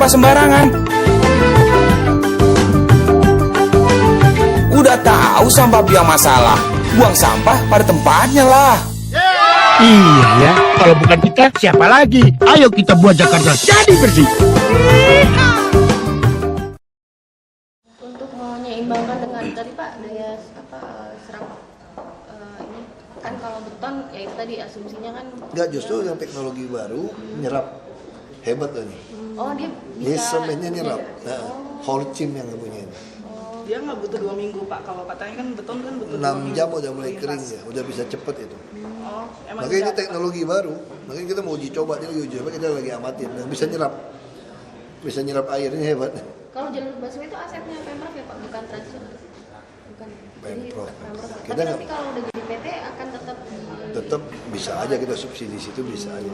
sampah sembarangan. Udah tahu sampah biang masalah, buang sampah pada tempatnya lah. Iya ya, kalau bukan kita siapa lagi? Ayo kita buat Jakarta jadi bersih. Untuk menyeimbangkan dengan tadi Pak daya serap ini kan kalau beton ya itu tadi asumsinya kan Enggak, justru yang teknologi baru nyerap hebat loh nih. oh dia Ini bisa semennya nyerap. Nah, Holcim yang punya ini. Dia nggak butuh 2 minggu Pak, kalau katanya kan beton kan butuh 6 jam udah mulai kering ya, udah bisa cepet itu. Oh, emang Makanya ini tidak, teknologi baru, makanya kita mau uji coba, kita lagi amatin, dan bisa nyerap airnya hebat. kalau jalur busway itu asetnya Pemprov ya Pak bukan Transjakarta bukan Pemprov. Tapi Kita nanti kalau udah jadi PT akan tetap bisa aja kita subsidi situ bisa aja.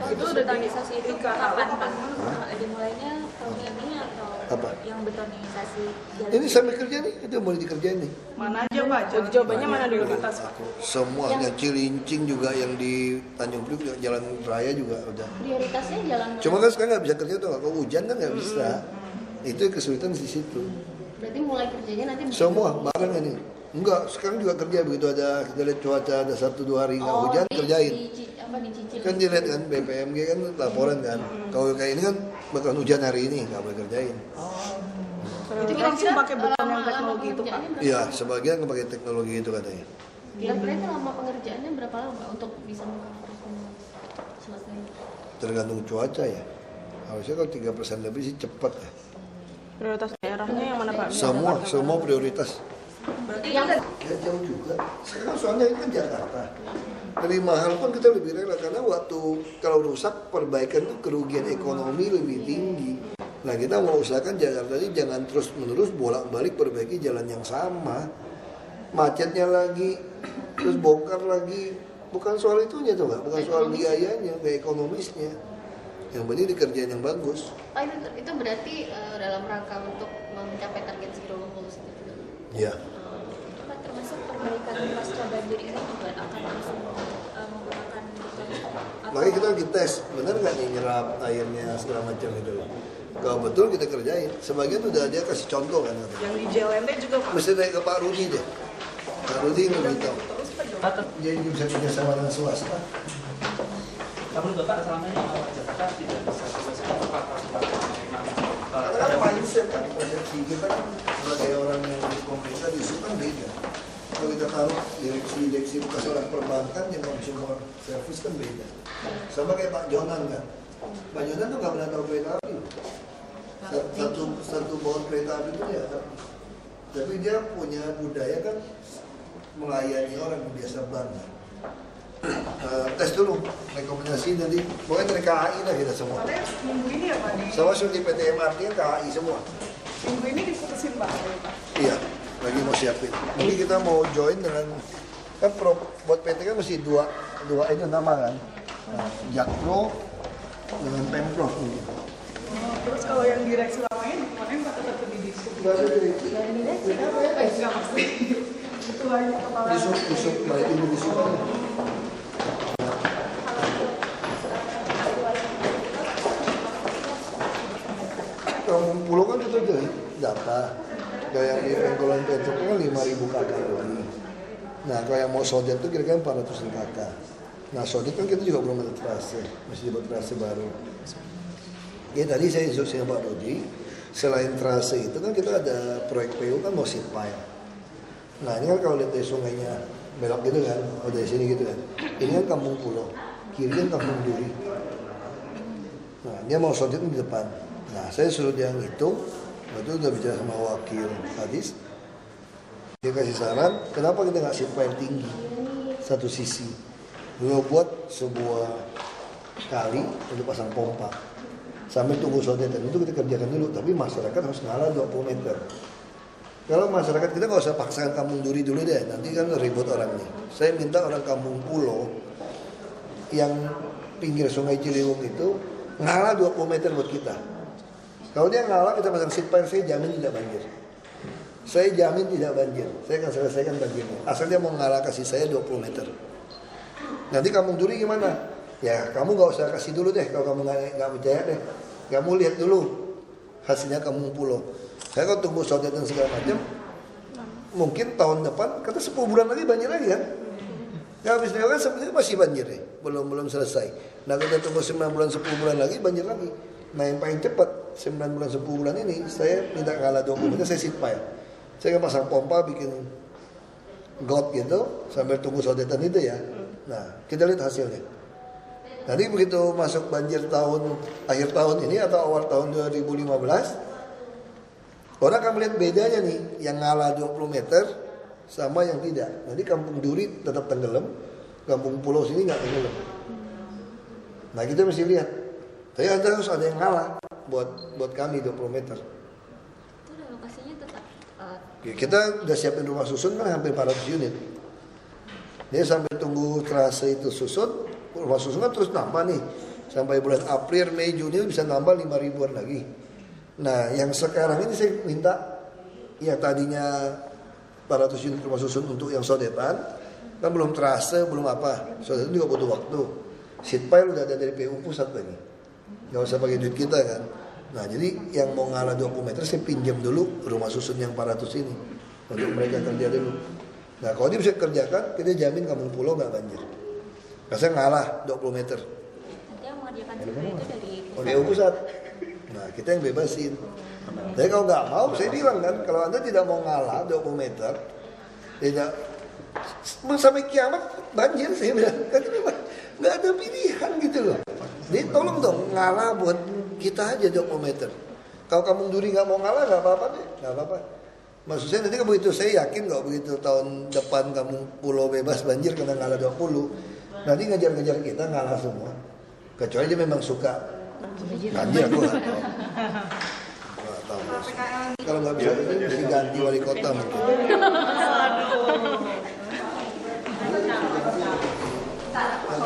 itu udah betonisasi itu kapan Pak? Hah? Dimulainya tahun ini atau Apa? yang betonisasi jalan? Ini sampai kerja nih, itu boleh dikerjain nih. mana aja Pak? Jawabannya mana dulu atas Pak? Semua yang Cilincing juga, yang di Tanjung Priok juga, jalan raya juga udah. prioritasnya jalan Cuma kan sekarang nggak bisa kerja tuh, kalau hujan kan nggak bisa. Itu kesulitan di situ. berarti mulai kerjanya nanti Semua bareng ini. Enggak, sekarang juga kerja begitu ada kita lihat cuaca ada 1-2 hari nggak hujan kerjain. dicicil Kan dilihat kan BPMG kan laporan kan. Kalau kayak ini kan bakalan hujan hari ini nggak boleh kerjain. Itu langsung pakai beton yang teknologi itu Pak? Iya, sebagian kan pakai teknologi itu katanya. kira-kira itu lama pengerjaannya berapa lama Pak untuk bisa selesai Tergantung cuaca ya. Harusnya kalau 3% lebih sih cepat ya. Prioritas daerahnya yang mana Pak? Semua prioritas. Berarti yang Ya jauh juga. Sekarang soalnya ini kan Jakarta. Dari mahal pun kita lebih rela karena waktu kalau rusak perbaikan itu kerugian ekonomi lebih tinggi. Nah kita mau usahakan Jakarta ini jangan terus menerus bolak-balik perbaiki jalan yang sama. Macetnya lagi, terus bongkar lagi. Bukan soal itunya tuh bukan soal biayanya, ekonomisnya. Yang penting dikerjain yang bagus. oh, itu berarti dalam rangka untuk mencapai target zero goals gitu. Ya. Pak, termasuk perbaikan pasca banjir ini juga akan langsung menggunakan beton atau Makanya kita lagi tes, benar nggak nih nyerap airnya segala macam itu. Kalau betul kita kerjain. Sebagian udah dia kasih contoh kan. Yang di JLND juga Pak? Mesti naik ke Pak Rudi deh. Pak Rudi lebih tahu. Jadi bisa kerjasama dengan swasta. Menurut Bapak selama ini Jakarta tidak bisa selesai Karena kan mindset kan, persepsi kita kan sebagai orang yang di pemerintah di situ kan beda. Kalau kita taruh direksi bekas orang perbankan yang consumer service kan beda. Sama kayak Pak Jonan kan. Pak Jonan tuh nggak pernah tahu kereta api. Satu baut kereta api itu dia kan. Tapi dia punya budaya kan melayani orang yang biasa banget. Tes dulu rekomendasi nanti pokoknya dari KAI lah kita semua. Katanya minggu ini ya Pak? Sama di PT MRT kan KAI semua. Minggu ini diputusin Pak? Iya, lagi mau siapin. Nanti kita mau join dengan kan buat PT kan mesti dua itu nama kan. Nah, Jakpro dengan Pemprov ini. Terus kalau yang direksi lamanya kemarin Pak tetap di diskusi? Enggak ada direksi. Enggak pasti. Itu hanya kepala. Disuk baik ini disuk. Kampung Pulau kan itu aja data. Kayak yang di Pengkolan Petruk kan 5.000 kakak lagi. Nah kalau yang mau sodet itu kira-kira 400 kakak. Nah sodet kan kita juga belum ada terase, mesti dibuat terase baru. Ya tadi saya instruksi sama Pak Rudi, selain terase itu kan kita ada proyek PU kan mau seat pile. Nah ini kan kalau lihat dari sungainya belok gitu kan, oh dari sini gitu kan. Ini kan Kampung Pulau, kiri kan Kampung Duri. Nah dia mau sodet di depan. Nah saya suruh dia ngitung, waktu udah bicara sama wakil Kadis. Dia kasih saran, kenapa kita nggak seat pile tinggi satu sisi. Dulu buat sebuah kali untuk pasang pompa. Sambil tunggu sodetan itu kita kerjakan dulu, tapi masyarakat harus ngalah 20 meter. Kalau masyarakat kita nggak usah paksakan Kampung Duri dulu deh, nanti kan ribut orang nih. Saya minta orang Kampung Pulau yang pinggir Sungai Ciliwung itu ngalah 20 meter buat kita. Kalau dia ngalah kita pasang seat pile, saya jamin tidak banjir. Saya jamin tidak banjir. Saya akan selesaikan banjirnya. Asal dia mau ngalah kasih saya 20 meter. Nanti Kampung Duri gimana? Ya kamu nggak usah kasih dulu deh kalau kamu nggak percaya deh. Kamu lihat dulu hasilnya Kampung Pulau. Saya kalau tunggu sodet dan segala macam, mungkin tahun depan, kata 10 bulan lagi banjir lagi kan? Ya habis kan sebenarnya masih banjir nih, belum selesai. Nah kita tunggu 9 bulan 10 bulan lagi banjir lagi. Nah yang paling cepat 9 bulan 10 bulan ini saya minta ngalah dokumennya, saya sit pile. Saya kan pasang pompa bikin got gitu sambil tunggu sodetan itu ya. Nah kita lihat hasilnya. Nanti begitu masuk banjir akhir tahun ini atau awal tahun 2015, orang akan melihat bedanya nih, yang ngalah 20 meter sama yang tidak. Nanti Kampung Duri tetap tenggelam, Kampung Pulau sini nggak tenggelam. Nah kita mesti lihat. Tapi harus ada yang ngalah buat kami 20 meter. Itu relokasinya tetap. Kita udah siapin rumah susun kan hampir 400 unit. Ini sampai tunggu trase itu susun, rumah susun kan terus nambah nih. Sampai bulan April, Mei, Juni bisa nambah 5.000-an lagi. Nah yang sekarang ini saya minta, yang tadinya 400 unit rumah susun untuk yang sodetan, kan belum trase, belum apa. Sodetan juga butuh waktu. Seat pile udah ada dari PU pusat lagi. Gak usah pakai duit kita kan. Nah jadi yang mau ngalah 20 meter saya pinjam dulu rumah susun yang 400 ini. Untuk mereka kerja dulu. Nah kalau dia bisa kerjakan, kita jamin Kampung Pulau gak banjir. Karena saya ngalah 20 meter. Nanti yang mengerjakan itu dari PU pusat. Nah kita yang bebasin. Tapi kalau nggak mau, saya bilang kan, kalau Anda tidak mau ngalah 20 meter, tidak sampai kiamat banjir, saya bilang kan nggak ada pilihan gitu loh. Jadi tolong dong ngalah buat kita aja 20 meter. Kalau Kampung Duri nggak mau ngalah nggak apa-apa deh, nggak apa-apa. Maksud saya nanti begitu, saya yakin kok begitu tahun depan Kampung Pulau bebas banjir karena ngalah 20, nanti ngejar-ngejar kita ngalah semua. Kecuali dia memang suka banjir, aku nggak tahu. Kalau nggak bisa jadi ganti wali kota mungkin.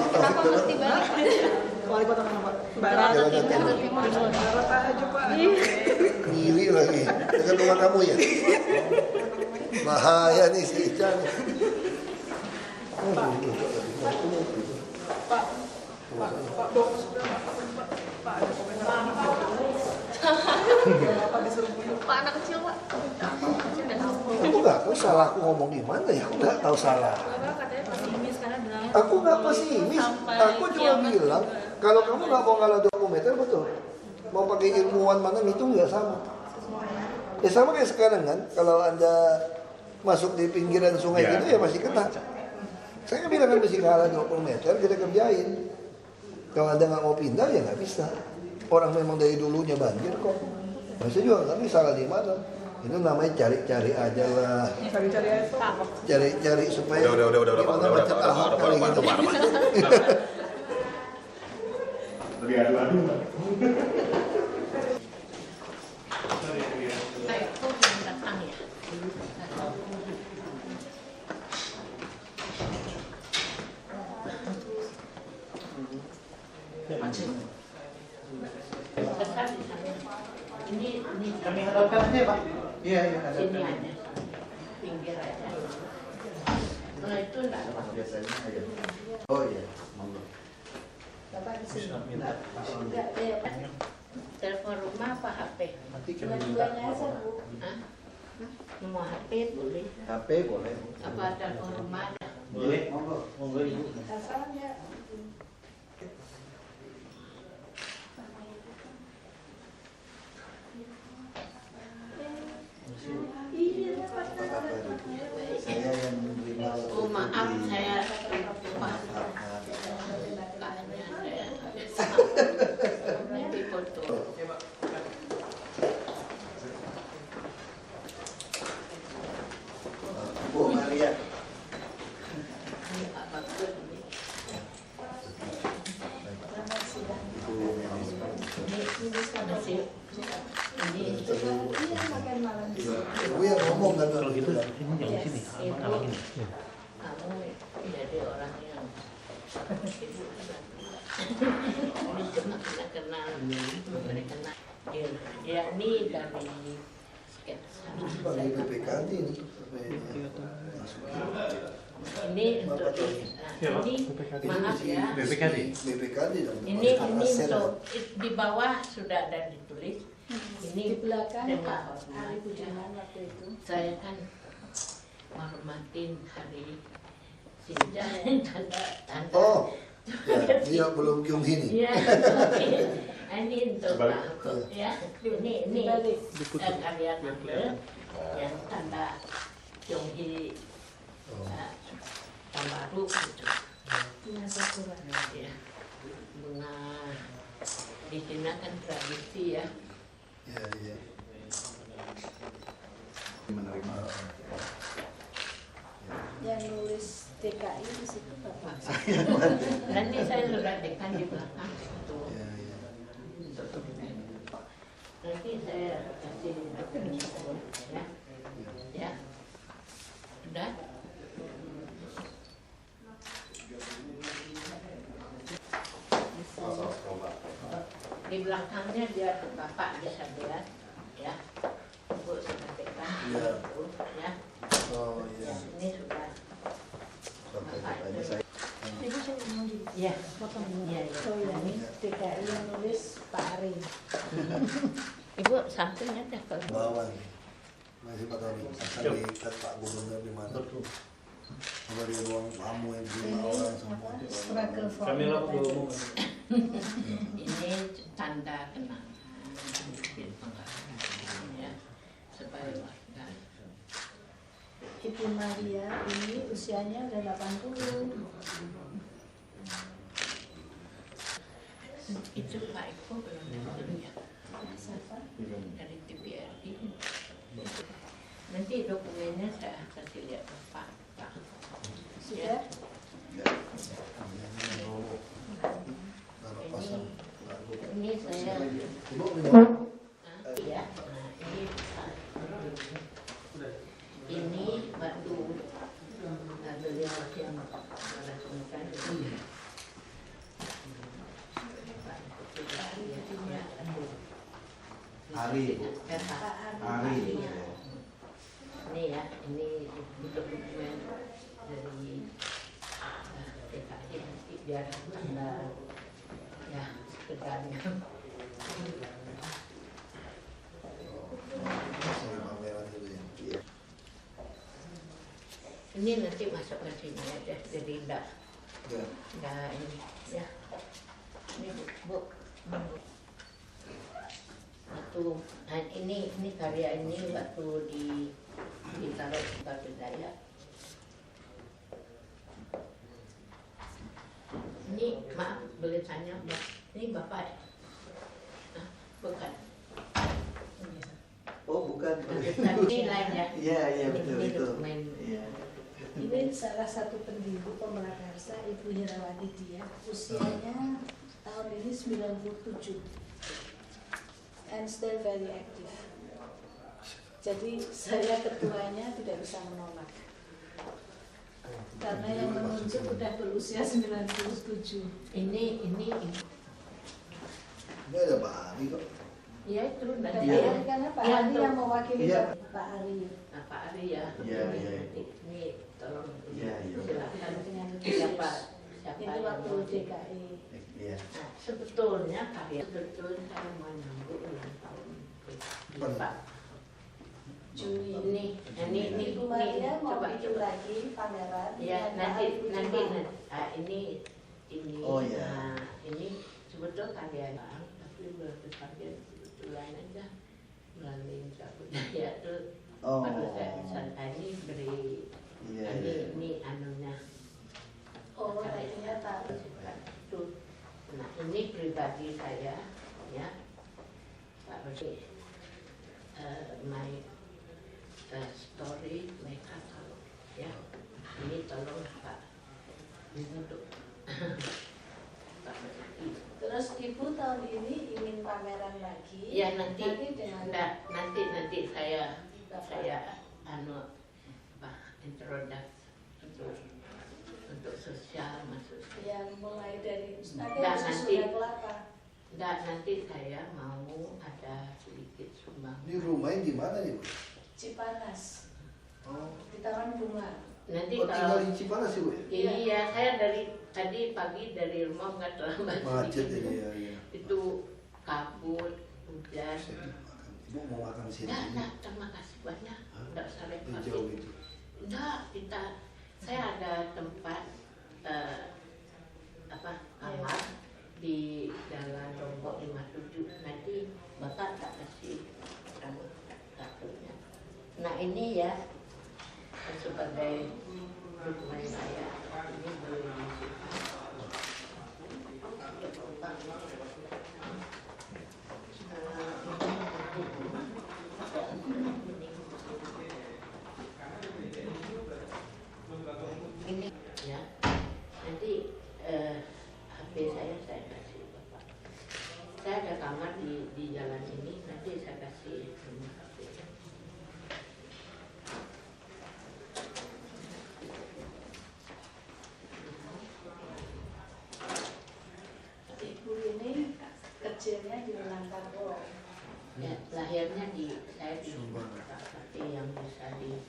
Kenapa mesti balik? Wali kota mana Pak? Barat. Barat aja Pak. Ngiri lagi. Dengan rumah kamu ya. Bahaya nih si Ican. Pak Dok sudah Pak ada komentar. Pak disuruh bunuh. Pak anak kecil pak. Aku nggak tahu salah aku ngomong gimana ya. Aku nggak tahu salah. katanya pesimis karena bilang Aku nggak pesimis. Aku cuma bilang kalau kamu nggak mau ngalah 20 meter betul. Mau pakai ilmuwan mana itu nggak sama. Ya sama kayak sekarang kan. Kalau Anda masuk di pinggiran sungai gitu ya masih kena. Saya bilang kan masih ngalah 20 meter kita kerjain. Kalau Anda nggak mau pindah ya nggak bisa. Orang memang dari dulunya banjir kok. Maksudnya juga nggak salah di mana. Itu namanya cari-cari aja lah. Cari-cari aja. Cari-cari supaya gimana macam Ahok kali gitu. Lebih adu-adu. Ini Kami hadapkan aja Pak. Iya, iya. sini aja, pinggir aja. Nah itu enggak apa. Biasanya aja. Oh iya, monggo. Bapak di sini. Enggak, telepon rumah apa HP? Nanti kami minta. Hah? Semua HP boleh. HP boleh. Apa telepon rumah ada? Boleh, monggo. Monggo Ibu. Saya yang menerima. Oh maaf saya lupa. Nanti foto. Bu Maria. Pak Bakut ini. Masih. Ini Ibu yang ngomong kan kalau gitu. Ibu, kamu jadi orang yang ini cuma kita kenal, kenal. Dia ini dari sketsa. Bagi BPKD ini. Ini untuk ini maaf ya. BPKD dong. Ini untuk di bawah sudah ada ditulis Ini Di belakang dengan Pak hormat, Ari ya. Budiman waktu itu. Saya kan menghormatin hari Sinja dan tanda. Oh, ya, dia belum cium sini. Iya, ini untuk aku ya. Ini karya tante yang tanda Tionghi tahun baru gitu. Bunga sakura. Ya, bunga di Cina kan tradisi ya. Ya, iya. Yang nulis DKI di situ Bapak. Nanti saya sudah dekan di belakang itu. Ya, iya. Nanti saya kasih ya. Ya. Sudah. Di belakangnya biar Bapak bisa lihat ya. Ibu sudah dekan Iya. ya. Oh, iya. Ya, ini sudah Bapak itu. Ibu saya mau di Ya. potong dulu. Iya, iya. Oh ya, ini DKI yang nulis Pak Ari. Ibu sampingnya ada ke Bawah nih. Masih Pak Tori. Akan diikat Pak Gubernur di mana? Coba di ruang tamu yang di Ini orang semua. apa? Struggle for Kami lakukan independence. ini tanda kenangan bikin penghargaan ya supaya warga. Ibu Maria ini usianya udah 80. Itu Pak Eko belum datang ya Siapa? dari TPRD. Nanti dokumennya saya kasih lihat Bapak. Pak. Sudah? Taruh pasang. Ini saya Ibu minum. ya. Nah, ini batu beliau yang merancangkan ini. Ari, Bu. Ari. Ini ya, ini dokumen dari TKI nanti biar tanda ya sekedarnya. Sampai pameran dulu ya. Iya. Ini nanti masuk ke sini aja, jadi enggak Ya. ini ya. Ini bu. Waktu nah ini karya ini waktu ditaruh di Batu Daya. Ini maaf boleh tanya Mbak, ini Bapak? Ah, bukan. Oh, bukan. Ini lain ya. Iya, iya, betul Ini itu. dokumen. Iya. Ini salah satu pendiri Pemrakarsa, Ibu Herawati dia. Usianya tahun ini 97. And still very active. Jadi saya ketuanya tidak bisa menolak. Karena yang menunjuk udah berusia 97. Ini Ini ada Pak Ari kok. ya itu Pak nanti Iya. Ari karena Pak Iya, Ari tuh. yang mewakili Iya. Pak Ari. Nah, Pak Ari ya. Iya, iya. Ini tolong Iya, iya. silakan Dengan siapa Ini yang waktu mau. DKI. Iya. Nah, sebetulnya karya sebetulnya saya mau nyambung ulang tahun Pak. Juli. Ini Ibu Maria mau coba bikin lagi pameran. ya dengan nanti Pak Ari nanti Budiman. ini Oh, ya. nah, ini sebetulnya karya Bang, tapi belum dipakai kebetulan aja melalui budaya itu Oh. baru saya bisa ini beri Iya, iya. ini anunya. Oh, ternyata. Itu. Nah, ini pribadi saya, ya, Pak Budi, my story, my catalog, ya. Ini tolong Pak, ini untuk Pak Budi. Terus Ibu tahun ini ingin pameran lagi? Ya nanti, dengan nanti saya anu Pak introduksi untuk sosial maksudnya. yang mulai dari nanti Nah, khusus nanti. Sunda Kelapa. Enggak, nanti saya mau ada sedikit sumbang. Ini rumahnya di mana nih, Bu? Cipanas Oh. di Taman Bunga. Nanti Oh, tinggal kalau di Cipanas sih, Bu ya? iya, saya dari tadi pagi dari rumah nggak terlambat Macet sedikit. ini ya, iya. Itu kabut hujan. Ibu mau makan sini? Enggak, terima kasih banyak. Enggak usah repot. Jauh itu. Enggak, saya ada tempat kamar di Jalan Lombok 57. Nanti Bapak tak kasih kamu kartunya. Nah ini ya sebagai dokumen saya. Ini boleh disimpan. Ini ya, nanti HP saya kasih Bapak. Saya ada kamar di jalan ini, nanti saya kasih nomor HP-nya. Ibu ini kecilnya di Minangkabau. Ya, lahirnya saya di Sumatera, tapi yang bisa di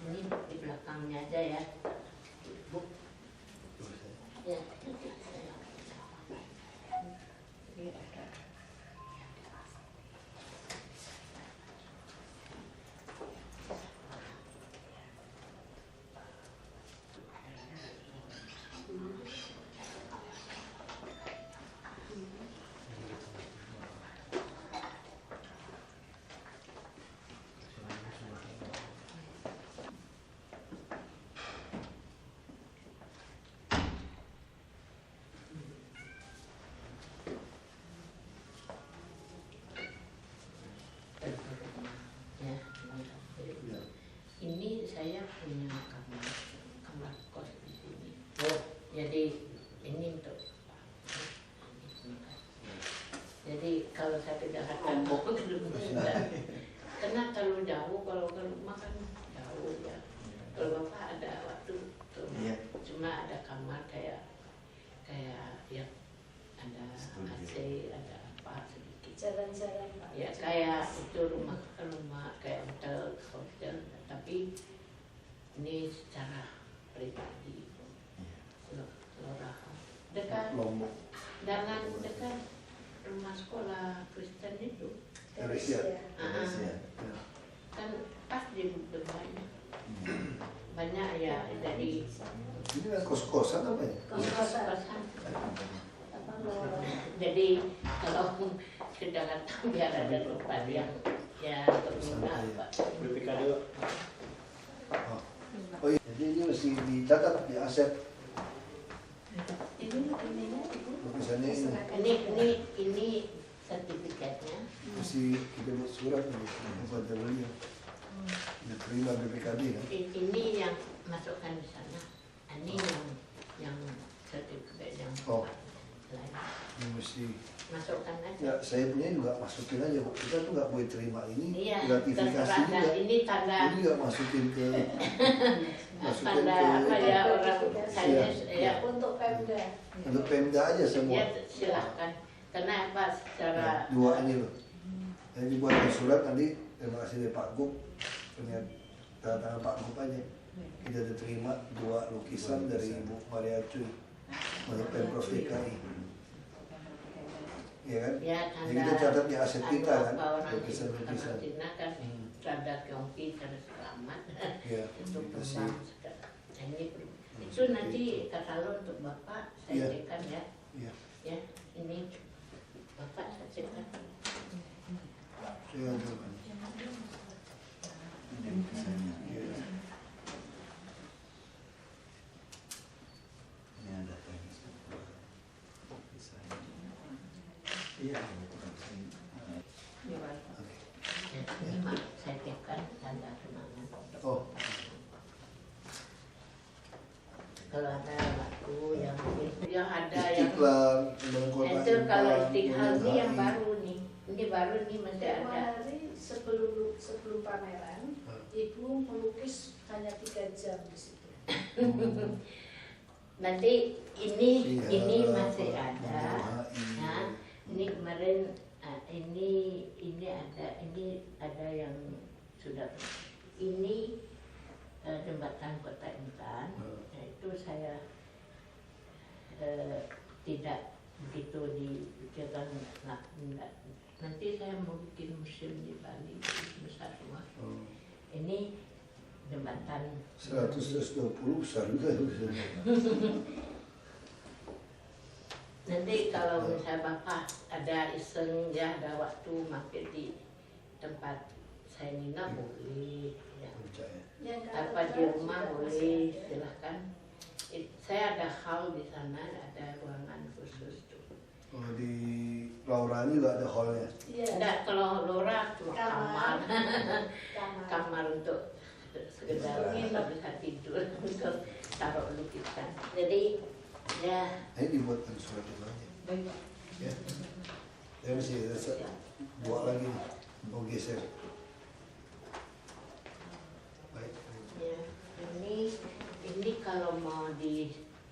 ini di belakangnya aja ya, Bu. Ya, nanti saya. Ini saya punya kamar kos di sini. Jadi ini untuk. Jadi kalau saya ke Jakarta mau ke rumah, karena terlalu jauh kalau ke rumah kan jauh ya. Kalau Bapak ada waktu, cuma ada kamar kayak ya ada AC, ada apa sedikit. Jalan-jalan Pak. Ya kayak itu rumah kayak hotel, tapi ini secara pribadi kelurahan dekat dekat rumah sekolah Kristen itu. Kan pas di depannya banyak ya dari Ini kan kos-kosan apa ya? kos-kosan. Jadi kalau ke Jakarta biar ada tempat yang ya berguna Pak. BPKD Pak. Oh iya, jadi ini mesti dicatat di aset. Lukisannya Ini sertifikatnya. mesti kita buat surat kepada beliau. Diterima BPKD kan? Ini yang masukkan di sana. Ini yang sertifikat yang lain. Ini mesti. Masukkan aja. Ya, saya punya juga masukin aja. Kita tuh nggak boleh terima ini. Iya, Gratifikasi terserah. juga. Ini tanda. Ini nggak masukin ke. Tanda apa ya orang saya ya Untuk Pemda. Untuk Pemda aja semua. Ya silahkan. Karena apa secara Dua ini loh. Jadi dibuat surat nanti. Terima kasih dari Pak Gub. Ternyata tanda tangan Pak Gub aja. Kita diterima 2 lukisan dari Ibu Maria Cuy untuk Pemprov DKI. Iya kan? ya Jadi kita catat di aset kita kan, orang lukisan-lukisan. Cina kan tanda Tiongki terus selamat. Iya, Itu kasih. kembang itu nanti katalog untuk Bapak saya cekan ya. Iya. Ya, ini Bapak saya cekan. Saya ada kan. Ini lukisannya. Iya. Ini ada teknis lukisannya. Iya. Ya, ini Mak, saya cekan tanda kenangan. Oh, Kalau ada waktu yang ada yang Istiqlal, Undang Kota itu kalau Iqbal, Istiqlal ini yang HI. baru nih. Ini baru nih masih Tempo ada. hari sebelum pameran, Ibu melukis hanya 3 jam di situ. Nanti ini Iya, masih ada. HI. Nah, ini kemarin ini ada yang sudah ini jembatan Kota Intan. Itu saya tidak begitu dipikirkan nanti saya mau bikin museum di Bali besar semua. Ini jembatan 120 besar juga. Nanti kalau misalnya Bapak ada iseng ya, ada waktu mampir di tempat saya nginap boleh ya. Apa di rumah boleh, silahkan. Saya ada hall di sana, ada ruangan khusus tuh. Oh, di Laura ini juga ada hallnya? Iya. Enggak, kalau Laura cuma kamar. Kamar. Kamar untuk sekedar kita bisa tidur, untuk taruh lukisan. Jadi ya. Ini dibuatkan surat itu aja. Baik. Ya. Ya masih ada buat lagi, mau geser. Baik. Ya, ini kalau mau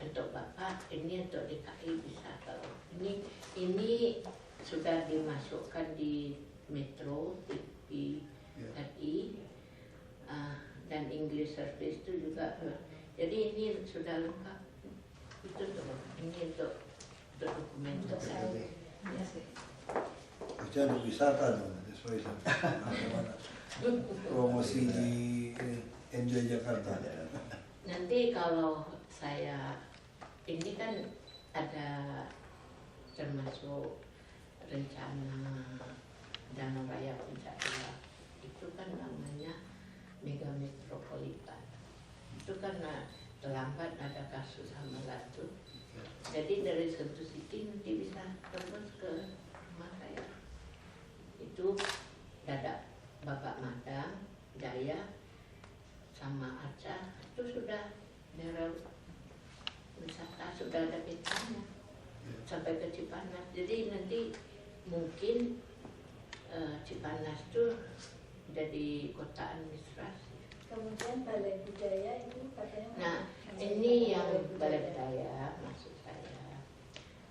untuk Bapak, ini untuk DKI bisa. Kalau ini sudah dimasukkan di Metro TV RI dan English Service itu juga. Jadi ini sudah lengkap. Itu tuh, ini untuk dokumen untuk saya. Ya. Jangan wisata dong, sesuai sama promosi di Enjoy Jakarta. Nanti kalau saya ini kan ada termasuk rencana Danau Raya Puncak Dua, itu kan namanya Mega Metropolitan. Itu karena terlambat ada kasus hama latu. Jadi dari Sentul City nanti bisa terus ke rumah saya. Itu dadak Bapak Madang, Jaya, sama Arca itu sudah daerah wisata, sudah ada petanya sampai ke Cipanas. Jadi nanti mungkin Cipanas itu jadi kota administrasi. Kemudian Balai Budaya itu katanya. Nah, ini yang Balai Budaya maksud saya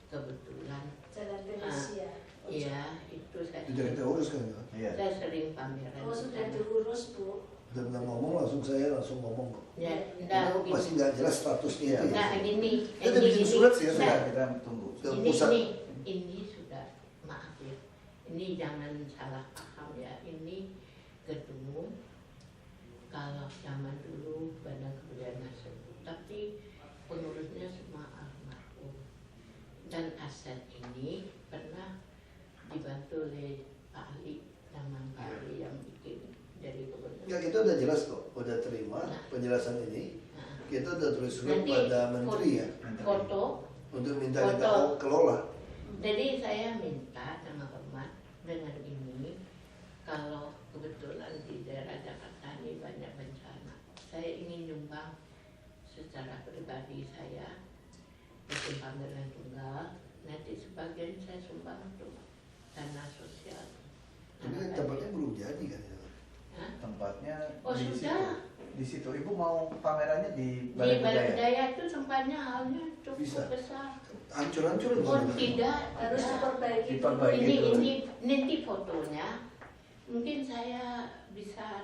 kebetulan Jalan Venesia. Iya, itu saya. Sudah kita urus kan? Iya. Saya sering pameran. Oh, sudah diurus, Bu. Udah pernah ngomong saya langsung ngomong kok. Ya, Karena masih nggak jelas statusnya. Nah, ini Kita bikin surat sih ya, nah, Kita tunggu. Ke pusat. ini sudah, maaf ya, ini jangan salah paham ya, ini gedung kalau zaman dulu Badan Kebudayaan Nasional, tapi pengurusnya semua almarhum. Dan aset ini pernah dibantu oleh Pak Ali, zaman Pak Ali yang bikin dari gubernur. Ya kita udah jelas kok, udah terima penjelasan ini. Kita udah tulis surat Nanti pada menteri ya, foto. untuk minta Foto. kita kelola. Jadi saya minta dengan hormat dengan ini, kalau kebetulan di daerah Jakarta ini banyak bencana, saya ingin nyumbang secara pribadi saya bikin pameran tunggal. Nanti sebagian saya sumbang untuk dana sosial. Ini tempatnya belum jadi kan ya? Hah? Tempatnya Oh, di sudah. situ. Di situ Ibu mau pamerannya di Di Balai Balai Budaya. Budaya itu tempatnya halnya cukup Bisa. besar. Hancur-hancur Oh tidak, Harus diperbaiki. Diperbaiki. ini dulu. nanti fotonya mungkin saya bisa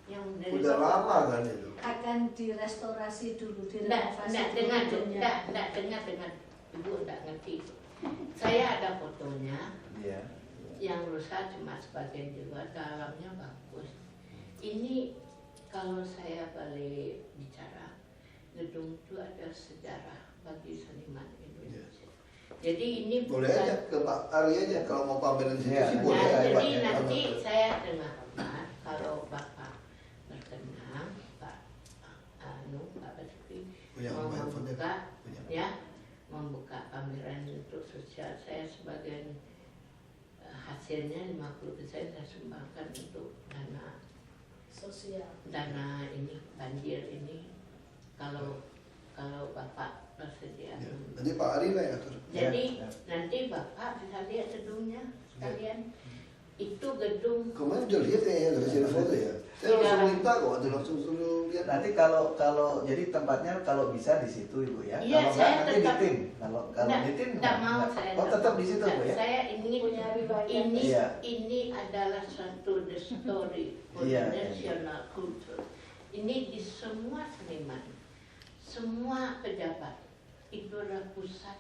yang dari Udah lama kan itu. Akan direstorasi dulu, Enggak direnovasi dengar, dulu gedungnya. enggak dengar ibu enggak ngerti. Saya ada fotonya Iya. yang rusak cuma sebagian juga, dalamnya bagus. Ini kalau saya balik bicara, gedung itu ada sejarah bagi seniman Indonesia. Jadi ini Boleh aja ke Pak Ari aja kalau mau pameran di situ Iya, sih Nah, boleh aja. jadi Pak, ya. nanti saya dengar hormat kalau Bapak berkenan, Pak Pak Basuki Punya mau nomor handphone-nya? membuka, Punya. ya, membuka pameran untuk sosial, saya sebagian hasilnya 50% saya sumbangkan untuk Sosial. dana ini banjir ini kalau Bapak bersedia. Ya. Nanti Pak Ari lah yang atur. Jadi Ya. nanti Bapak bisa lihat gedungnya sekalian. Itu gedung. Kemarin udah lihat ya dari sini foto ya. Saya Iya. langsung minta kok, ada langsung suruh lihat. Nanti kalau jadi tempatnya kalau bisa di situ Ibu ya. Iya, Kalau saya nanti tetap- di tim. Kalau di tim Enggak mau saya. Oh, tetap di situ Bu ya. Saya ingin Punya riwayat. Iya. ini adalah satu the story for Iya, the iya. national culture. Ini di semua seniman, semua pejabat itu adalah pusat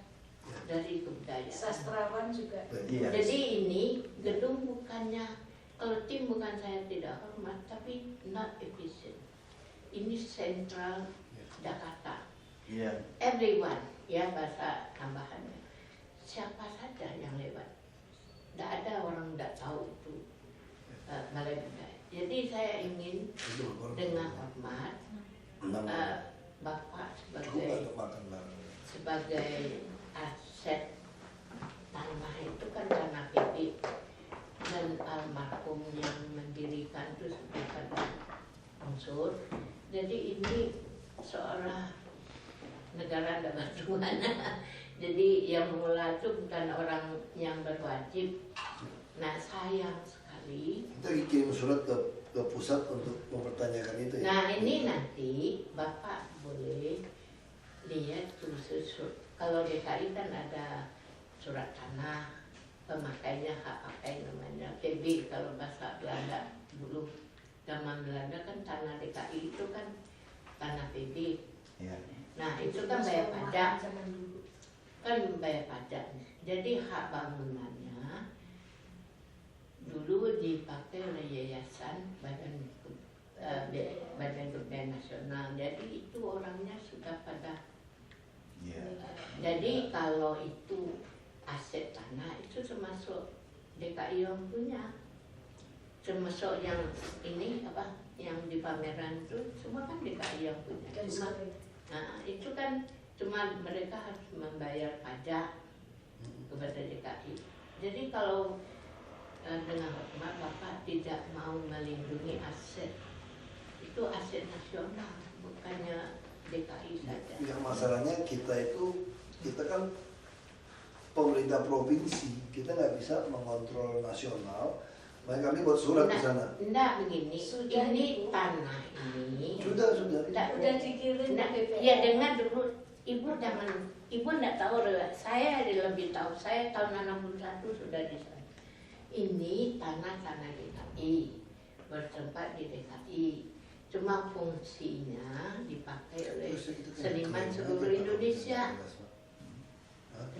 dari kebudayaan. Sastrawan juga. Iya. Jadi ini gedung bukannya, kalau tim bukan saya tidak hormat, tapi not efficient. Ini sentral Jakarta. Iya. Everyone, ya bahasa tambahannya. Siapa saja yang lewat. Tidak ada orang tidak tahu itu Balai Budaya. Jadi saya ingin dengan hormat Bapak sebagai aset tanah itu kan tanah PB, dan almarhum yang mendirikan itu bukan unsur. Jadi ini seorang negara ada bantuan. Jadi yang mengelola itu bukan orang yang berwajib. Nah sayang sekali. Kita kirim surat ke pusat untuk mempertanyakan itu ya. Nah ini nanti Bapak boleh lihat khusus. Kalau DKI kan ada surat tanah, pemakainya hak pakai namanya PB kalau bahasa Belanda dulu. Zaman Belanda kan tanah DKI itu kan tanah PB. Iya. Nah itu kan bayar pajak, kan bayar pajak. Jadi hak bangunannya dulu dipakai oleh Yayasan Badan Kebudayaan Nasional. Jadi itu orangnya sudah pada. Jadi kalau itu aset tanah itu termasuk DKI yang punya, termasuk yang ini apa yang di pameran itu semua kan DKI yang punya. Cuma, nah itu kan cuma mereka harus membayar pajak kepada DKI. Jadi kalau dengan hormat Bapak tidak mau melindungi aset, itu aset nasional, bukannya DKI saja. Yang masalahnya kita kan pemerintah provinsi, kita nggak bisa mengontrol nasional. Makanya kami buat surat di sana. Enggak begini, ini tanah ini. Sudah. Udah dikirim. Ya dengar dulu, Ibu jangan, Ibu enggak tahu, saya lebih tahu. Saya tahun 61 sudah di sana. Ini tanah DKI, bertempat di DKI. Cuma fungsinya dipakai oleh seniman seluruh Indonesia.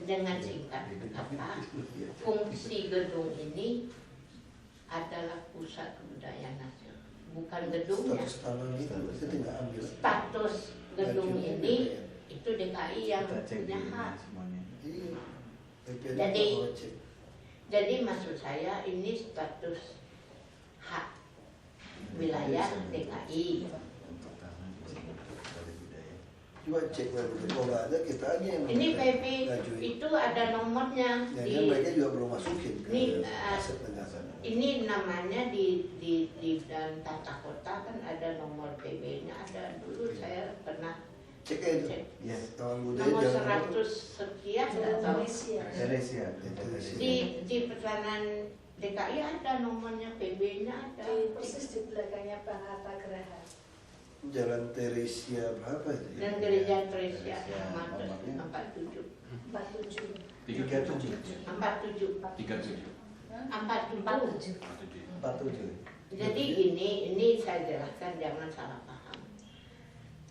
Dengan singkat kata, fungsi gedung ini adalah pusat kebudayaan nasional, bukan gedungnya. Status gedung ini itu DKI yang punya hak. Jadi maksud saya ini status hak wilayah DKI. Coba cek kalau nggak ada kita aja yang ini PB itu ada nomornya. Mereka juga belum masukin ke aset negara. Ini namanya di dalam tata kota kan ada nomor PB-nya, ada dulu saya pernah cek itu. Nomor 100 sekian atau di Pertahanan DKI ada nomornya, PB-nya ada. Persis di belakangnya Bang Hatta Graha. Jalan Teresia berapa itu? Dan gereja Teresia 47. 47. Jadi ini saya jelaskan, jangan salah paham.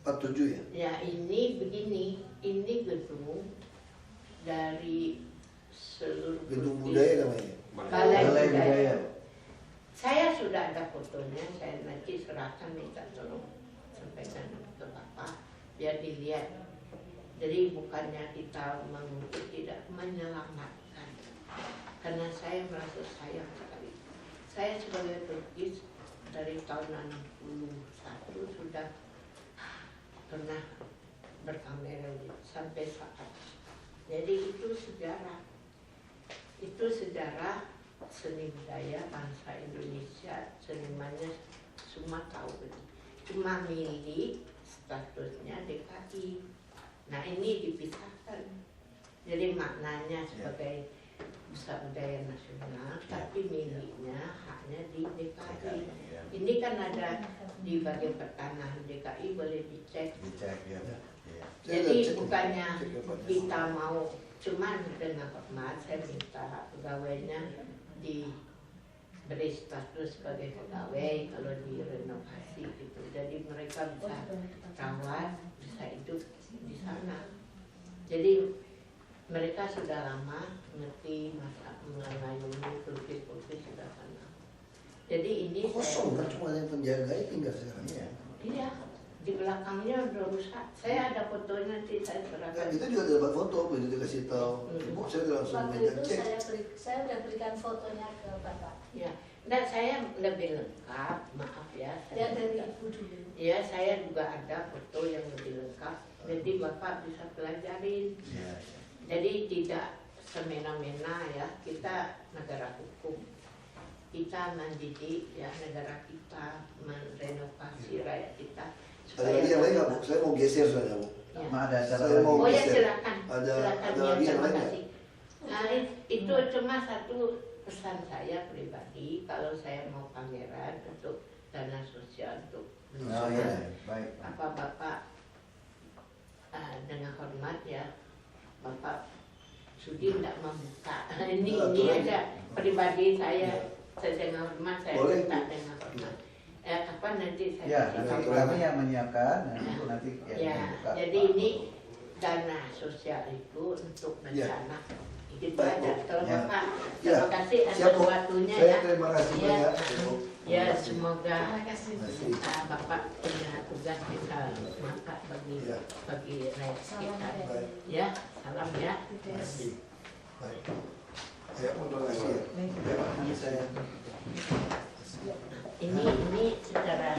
47 ya? Ya ini begini, ini gedung dari seluruh gedung budaya namanya? Balai Budaya. Saya sudah ada fotonya, saya nanti serahkan, minta tolong sampaikan ke Bapak biar dilihat. Jadi bukannya kita mengungkit, tidak menyelamatkan. Karena saya merasa sayang sekali. Saya sebagai pelukis dari tahun 61 sudah pernah berkamera sampai saat. Jadi itu sejarah. Itu sejarah seni budaya bangsa Indonesia, senimannya semua tahu itu. Cuma milik statusnya DKI. Nah ini dipisahkan. Jadi maknanya sebagai pusat budaya nasional, tapi miliknya haknya di DKI. Ini kan ada di bagian pertanahan DKI, boleh dicek. Jadi bukannya kita mau, cuman dengan hormat saya minta pegawainya diberi status sebagai pegawai kalau direnovasi gitu. Jadi mereka bisa rawat, bisa hidup di sana. Jadi mereka sudah lama ngerti masa mengayomi pelukis-pelukis sudah kenal. Jadi ini Kosong kan, cuma yang penjaganya tinggal sekarang. Iya, di belakangnya udah rusak. Saya ada fotonya nanti saya serahkan. Kita juga dapat foto, begitu dikasih tahu. Ibu saya langsung Waktu minta itu cek. saya udah berikan fotonya ke Bapak. Ya, dan saya lebih lengkap, maaf ya. Ya dari Ibu dulu. Ya, saya juga ada foto yang lebih lengkap. Jadi Bapak bisa pelajarin. Jadi tidak semena-mena ya, kita negara hukum. Kita mendidik ya negara kita, merenovasi rakyat kita. Ada lagi yang lain nggak Bu? Saya mau geser soalnya Bu. Ya. Ada acara Saya mau Oh ya geser. silakan. Ada Silakan ya, lagi yang terima lain nggak? kasih. Nah, itu cuma satu pesan saya pribadi kalau saya mau pameran untuk dana sosial untuk Oh iya, baik. Bapak dengan hormat ya, Bapak Sudi tidak membuka. Ini aja pribadi saya dengan hormat saya Boleh. minta dengan hormat. Apa nanti saya Ya, kasih nanti tahu. kami yang menyiapkan, nanti yang Ya, membuka. jadi ini dana sosial itu untuk rencana. Gitu Baik, aja. Bu. Kalau Ya. Bapak, Ya. terima kasih atas Siap, Bu. waktunya Saya ya. terima kasih Ya. banyak. Bu. Ya, semoga Terima kasih. Bapak punya tugas kita mangkat bagi Ya. bagi rakyat Salam kita. Baik. Ya, salam ya. Terima kasih. Baik. Saya mau terima kasih ya. Ya, nanti saya. Ini secara